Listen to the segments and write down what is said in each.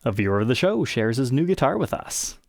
A viewer of the show shares his new guitar with us.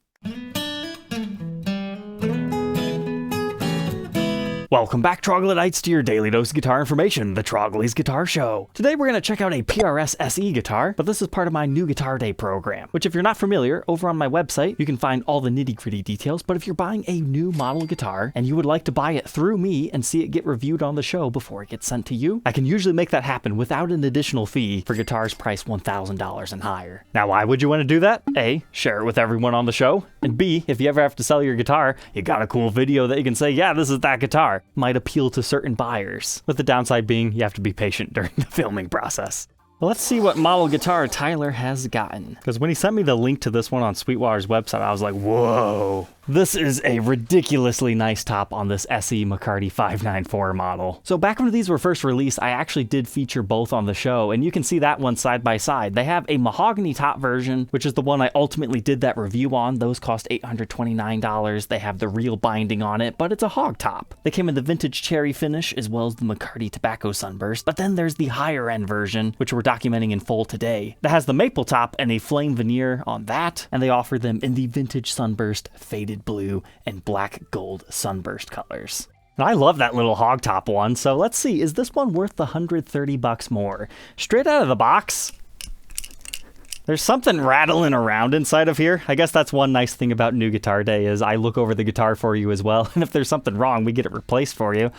Welcome back, Troglodytes, to your daily dose of guitar information, the Trogly's Guitar Show. Today we're going to check out a PRS SE guitar, but this is part of my new Guitar Day program, which if you're not familiar, over on my website, you can find all the nitty-gritty details, but if you're buying a new model guitar and you would like to buy it through me and see it get reviewed on the show before it gets sent to you, I can usually make that happen without an additional fee for guitars priced $1,000 and higher. Now, why would you want to do that? A, share it with everyone on the show, and B, if you ever have to sell your guitar, you got a cool video that you can say, yeah, this is that guitar. Might appeal to certain buyers, with the downside being you have to be patient during the filming process. Well, let's see what model guitar Tyler has gotten. Because when he sent me the link to this one on Sweetwater's website, I was like, whoa. This is a ridiculously nice top on this SE McCarty 594 model. So back when these were first released, I actually did feature both on the show, and you can see that one side by side. They have a Mahogany top version, which is the one I ultimately did that review on. Those cost $829. They have the real binding on it, but it's a hog top. They came in the vintage cherry finish, as well as the McCarty tobacco sunburst, but then there's the higher end version, which we're documenting in full today. That has the maple top and a flame veneer on that, and they offer them in the vintage sunburst, faded blue, and black gold sunburst colors. And I love that little hog top one, so let's see, is this one worth the $130 more? Straight out of the box, there's something rattling around inside of here. I guess that's one nice thing about New Guitar Day is I look over the guitar for you as well, and if there's something wrong, we get it replaced for you.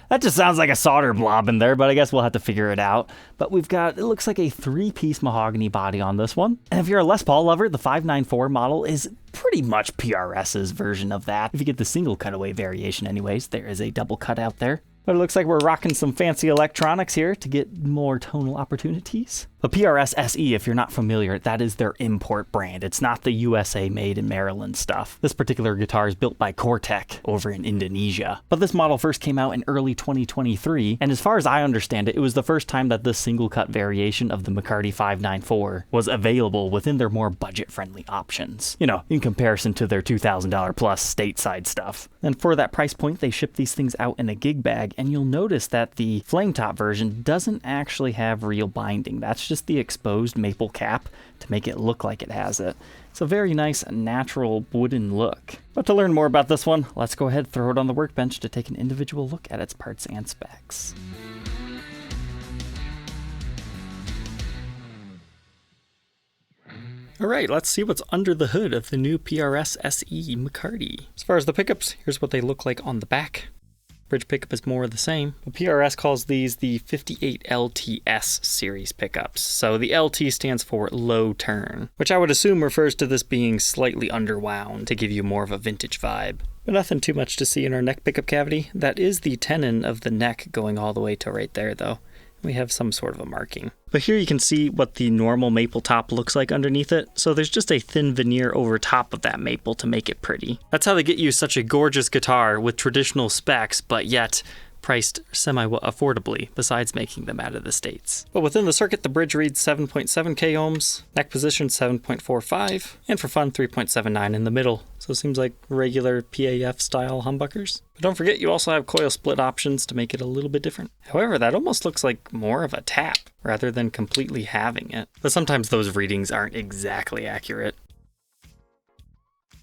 That just sounds like a solder blob in there, but I guess we'll have to figure it out. But we've got, it looks like a 3-piece mahogany body on this one. And if you're a Les Paul lover, the 594 model is pretty much PRS's version of that. If you get the single cutaway variation anyways, there is a double cut out there. But it looks like we're rocking some fancy electronics here to get more tonal opportunities. But PRS SE, if you're not familiar, that is their import brand. It's not the USA made in Maryland stuff. This particular guitar is built by Cortec over in Indonesia. But this model first came out in early 2023, and as far as I understand it, it was the first time that this single cut variation of the McCarty 594 was available within their more budget-friendly options. You know, in comparison to their $2,000 plus stateside stuff. And for that price point, they ship these things out in a gig bag, and you'll notice that the flame top version doesn't actually have real binding. That's just the exposed maple cap to make it look like it has it. It's a very nice natural wooden look. But to learn more about this one, let's go ahead and throw it on the workbench to take an individual look at its parts and specs. Alright, let's see what's under the hood of the new PRS SE McCarty. As far as the pickups, here's what they look like on the back. Bridge pickup is more of the same. But PRS calls these the 58 LTS series pickups. So the LT stands for low turn, which I would assume refers to this being slightly underwound to give you more of a vintage vibe. But nothing too much to see in our neck pickup cavity. That is the tenon of the neck going all the way to right there though. We have some sort of a marking. But here you can see what the normal maple top looks like underneath it. So there's just a thin veneer over top of that maple to make it pretty. That's how they get you such a gorgeous guitar with traditional specs, but yet priced semi-affordably, besides making them out of the States. But within the circuit, the bridge reads 7.7 k ohms, neck position 7.45, and for fun, 3.79 in the middle. So it seems like regular PAF style humbuckers. But don't forget, you also have coil split options to make it a little bit different. However, that almost looks like more of a tap rather than completely having it. But sometimes those readings aren't exactly accurate.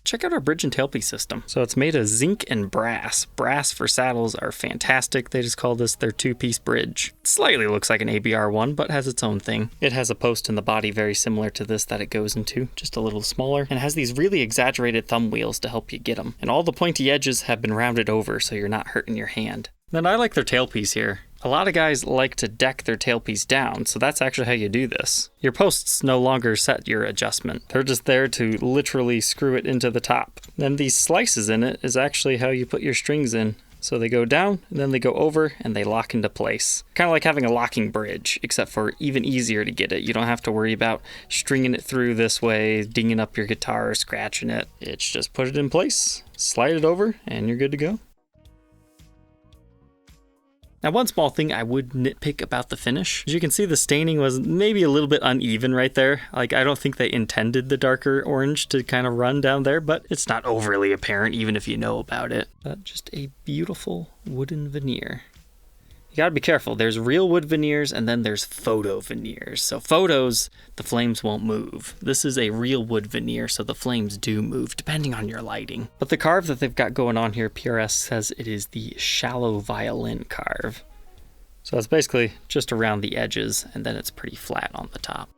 Check out our bridge and tailpiece system. So it's made of zinc and brass. Brass for saddles are fantastic. They just call this their 2-piece bridge. It slightly looks like an ABR one, but has its own thing. It has a post in the body very similar to this that it goes into, just a little smaller, and has these really exaggerated thumb wheels to help you get them. And all the pointy edges have been rounded over so you're not hurting your hand. Then I like their tailpiece here. A lot of guys like to deck their tailpiece down, so that's actually how you do this. Your posts no longer set your adjustment. They're just there to literally screw it into the top. Then these slices in it is actually how you put your strings in. So they go down, and then they go over, and they lock into place. Kind of like having a locking bridge, except for even easier to get it. You don't have to worry about stringing it through this way, dinging up your guitar, scratching it. It's just put it in place, slide it over, and you're good to go. Now, one small thing I would nitpick about the finish, as you can see, the staining was maybe a little bit uneven right there. Like, I don't think they intended the darker orange to kind of run down there, but it's not overly apparent even if you know about it. But just a beautiful wooden veneer. You gotta be careful. There's real wood veneers and then there's photo veneers. So photos, the flames won't move. This is a real wood veneer, so the flames do move depending on your lighting. But the carve that they've got going on here, PRS says it is the shallow violin carve. So it's basically just around the edges and then it's pretty flat on the top.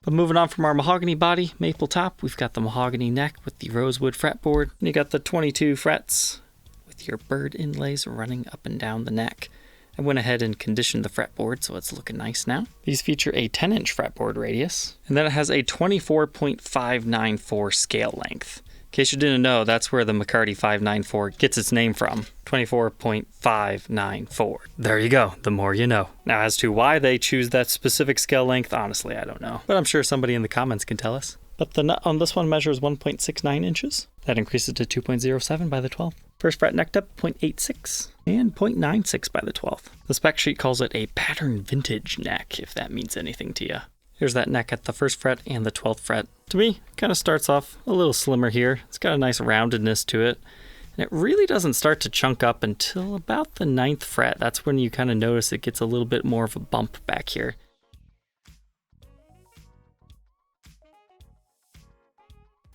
But moving on from our mahogany body, maple top, we've got the mahogany neck with the rosewood fretboard. And you got the 22 frets with your bird inlays running up and down the neck. I went ahead and conditioned the fretboard so it's looking nice now. These feature a 10-inch fretboard radius, and then it has a 24.594 scale length. In case you didn't know, that's where the McCarty 594 gets its name from, 24.594. There you go, the more you know. Now as to why they choose that specific scale length, honestly, I don't know. But I'm sure somebody in the comments can tell us. But the nut on this one measures 1.69 inches. That increases to 2.07 by the 12th. First fret necked up, 0.86, and 0.96 by the 12th. The spec sheet calls it a pattern vintage neck, if that means anything to you. Here's that neck at the first fret and the 12th fret. To me, it kind of starts off a little slimmer here. It's got a nice roundedness to it. And it really doesn't start to chunk up until about the 9th fret. That's when you kind of notice it gets a little bit more of a bump back here.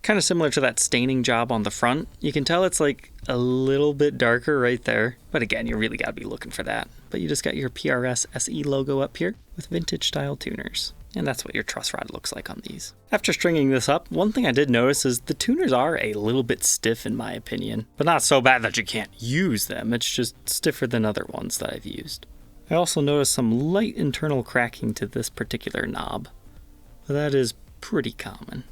Kind of similar to that staining job on the front. You can tell it's like a little bit darker right there. But again, you really got to be looking for that. But you just got your PRS SE logo up here with vintage style tuners. And that's what your truss rod looks like on these. After stringing this up, one thing I did notice is the tuners are a little bit stiff in my opinion, but not so bad that you can't use them. It's just stiffer than other ones that I've used. I also noticed some light internal cracking to this particular knob, but that is pretty common.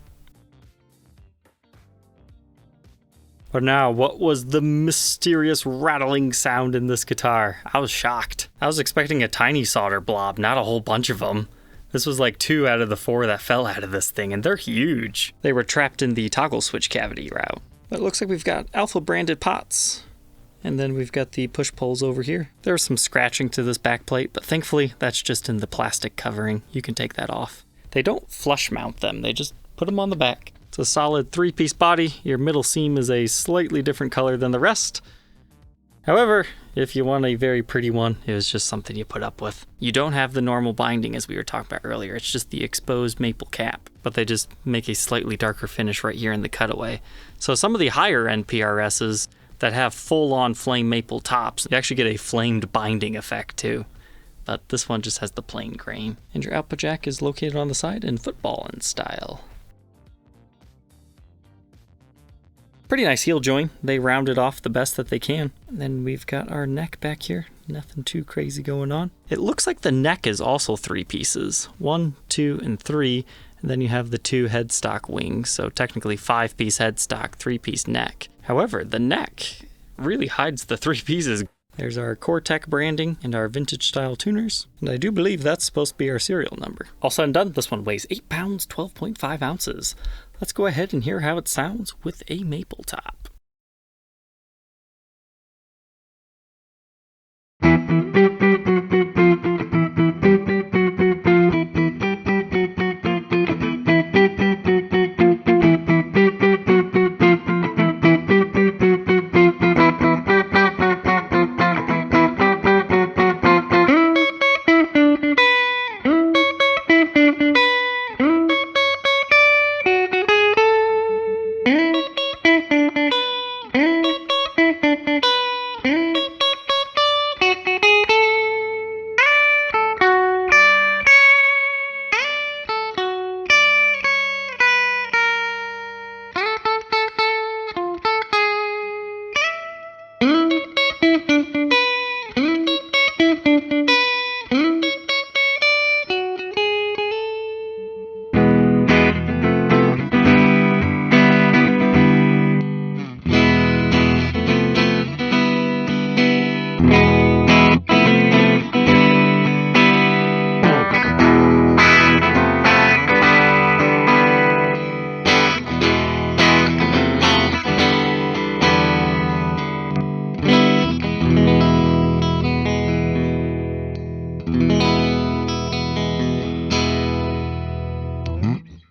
But now, what was the mysterious rattling sound in this guitar? I was shocked. I was expecting a tiny solder blob, not a whole bunch of them. This was like 2 out of the 4 that fell out of this thing, and they're huge. They were trapped in the toggle switch cavity route. But it looks like we've got Alpha branded pots. And then we've got the push poles over here. There's some scratching to this back plate, but thankfully that's just in the plastic covering. You can take that off. They don't flush mount them, they just put them on the back. It's a solid 3-piece body. Your middle seam is a slightly different color than the rest. However, if you want a very pretty one, it was just something you put up with. You don't have the normal binding as we were talking about earlier, it's just the exposed maple cap, but they just make a slightly darker finish right here in the cutaway. So some of the higher end PRSs that have full-on flame maple tops, you actually get a flamed binding effect too. But this one just has the plain grain. And your output jack is located on the side in footballin' style. Pretty nice heel joint. They round it off the best that they can. And then we've got our neck back here. Nothing too crazy going on. It looks like the neck is also 3 pieces. 1, 2, and 3. And then you have the 2 headstock wings. So technically 5-piece headstock, 3-piece neck. However, the neck really hides the 3 pieces. There's our Core-Tech branding and our vintage style tuners. And I do believe that's supposed to be our serial number. All said and done, this one weighs 8 pounds, 12.5 ounces. Let's go ahead and hear how it sounds with a maple top.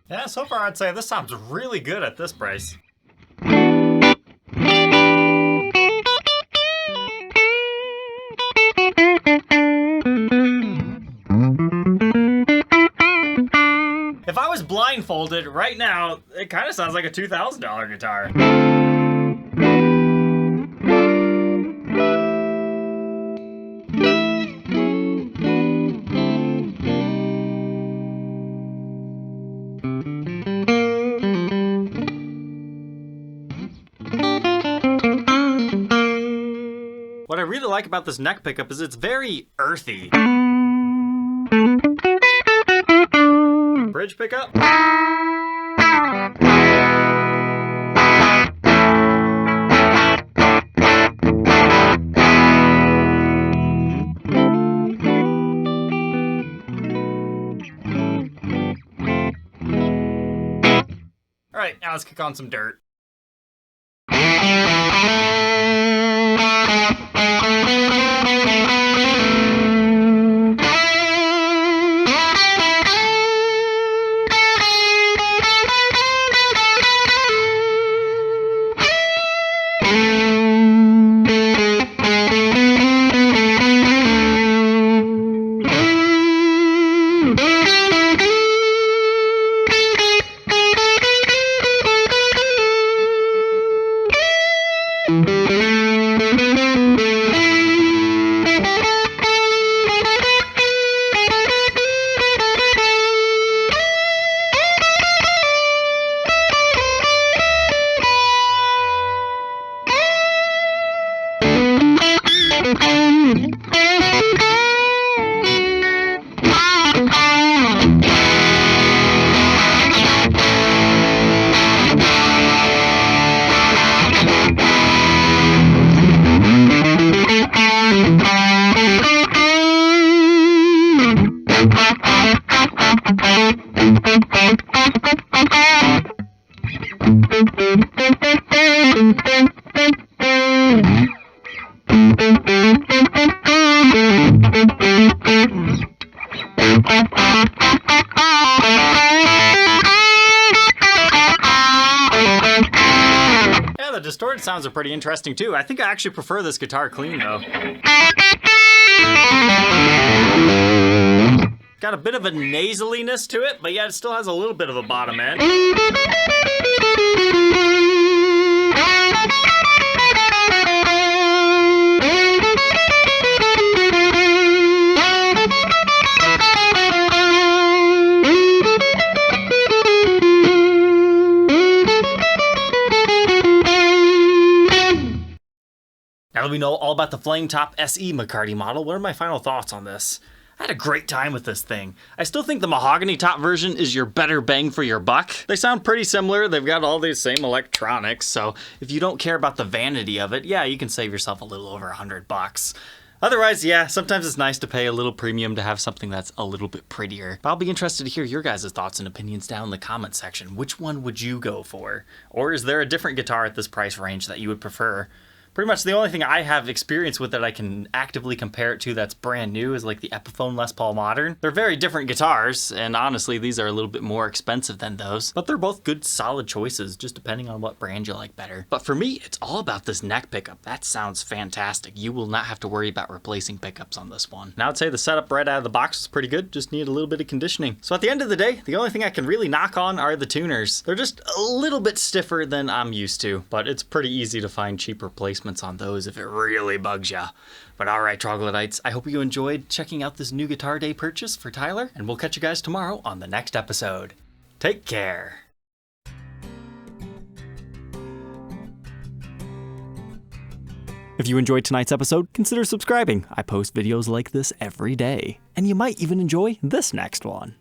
Yeah, so far I'd say this sounds really good at this price. If I was blindfolded right now, it kind of sounds like a $2,000 guitar. What I really like about this neck pickup is it's very earthy. Bridge pickup. All right, now let's kick on some dirt. Yeah, the distorted sounds are pretty interesting too. I think I actually prefer this guitar clean though. Got a bit of a nasaliness to it, but yet it still has a little bit of a bottom end. Now that we know all about the Flametop SE McCarty model, what are my final thoughts on this? I had a great time with this thing. I still think the Mahogany top version is your better bang for your buck. They sound pretty similar. They've got all these same electronics, so if you don't care about the vanity of it, yeah, you can save yourself a little over $100. Otherwise, yeah, sometimes it's nice to pay a little premium to have something that's a little bit prettier. But I'll be interested to hear your guys' thoughts and opinions down in the comment section. Which one would you go for? Or is there a different guitar at this price range that you would prefer? Pretty much the only thing I have experience with that I can actively compare it to that's brand new is like the Epiphone Les Paul Modern. They're very different guitars, and honestly, these are a little bit more expensive than those, but they're both good, solid choices, just depending on what brand you like better. But for me, it's all about this neck pickup. That sounds fantastic. You will not have to worry about replacing pickups on this one. And I would say the setup right out of the box is pretty good, just need a little bit of conditioning. So at the end of the day, the only thing I can really knock on are the tuners. They're just a little bit stiffer than I'm used to, but it's pretty easy to find cheap replacements on those if it really bugs ya. But alright, Troglodytes, I hope you enjoyed checking out this new Guitar Day purchase for Tyler, and we'll catch you guys tomorrow on the next episode. Take care. If you enjoyed tonight's episode, consider subscribing. I post videos like this every day. And you might even enjoy this next one.